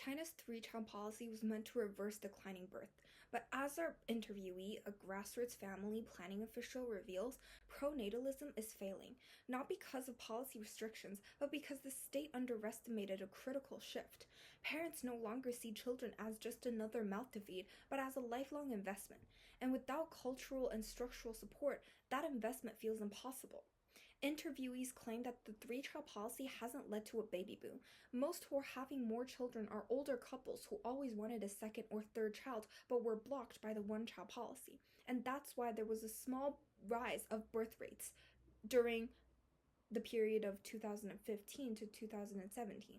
China's three-child policy was meant to reverse declining birth, but as our interviewee, a grassroots family planning official, reveals, pronatalism is failing, not because of policy restrictions, but because the state underestimated a critical shift. Parents no longer see children as just another mouth to feed, but as a lifelong investment, and without cultural and structural support, that investment feels impossible. Interviewees claim that the three-child policy hasn't led to a baby boom. Most who are having more children are older couples who always wanted a second or third child but were blocked by the one-child policy. And that's why there was a small rise of birth rates during the period of 2015 to 2017.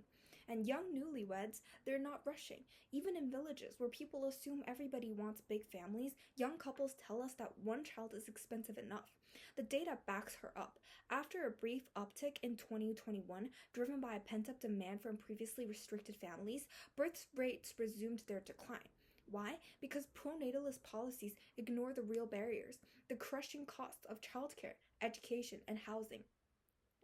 And young newlyweds, they're not rushing. Even in villages where people assume everybody wants big families, young couples tell us that one child is expensive enough. The data backs her up. After a brief uptick in 2021, driven by a pent-up demand from previously restricted families, birth rates resumed their decline. Why? Because pronatalist policies ignore the real barriers, the crushing costs of childcare, education, and housing.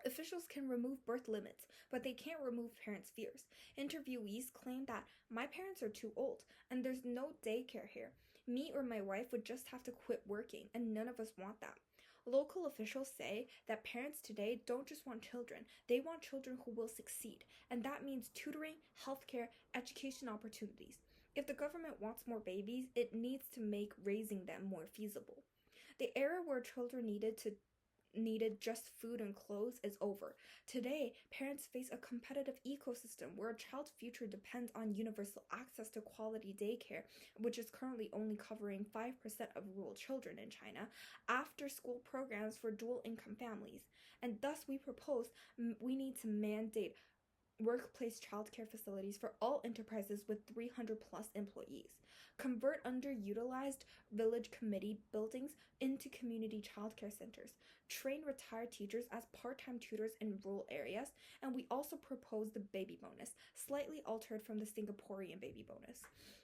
Officials can remove birth limits, but they can't remove parents' fears. Interviewees claim that my parents are too old, and there's no daycare here. Me or my wife would just have to quit working, and none of us want that. Local officials say that parents today don't just want children, they want children who will succeed, and that means tutoring, healthcare, education opportunities. If the government wants more babies, it needs to make raising them more feasible. The era where children needed just food and clothes is over. Today, parents face a competitive ecosystem where a child's future depends on universal access to quality daycare, which is currently only covering 5% of rural children in China, after-school programs for dual-income families. And thus, we propose we need to mandate workplace childcare facilities for all enterprises with 300 plus employees. Convert underutilized village committee buildings into community childcare centers. Train retired teachers as part-time tutors in rural areas. And we also propose the baby bonus, slightly altered from the Singaporean baby bonus.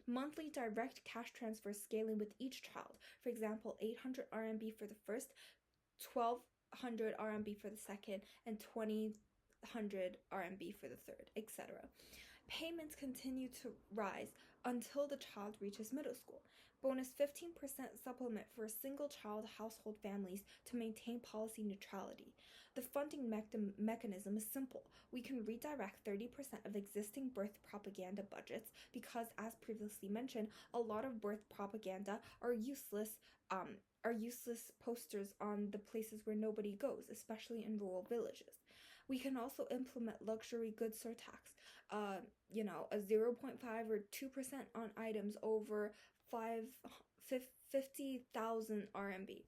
Monthly direct cash transfers scaling with each child. For example, 800 RMB for the first, 1200 RMB for the second, and 2000 RMB for the third, etc. Payments continue to rise until the child reaches middle school. Bonus 15% supplement for single-child household families to maintain policy neutrality. The funding mechanism is simple. We can redirect 30% of existing birth propaganda budgets because, as previously mentioned, a lot of birth propaganda are useless posters on the places where nobody goes, especially in rural villages. We can also implement luxury goods surtax, a 0.5 or 2% on items over 50,000 RMB.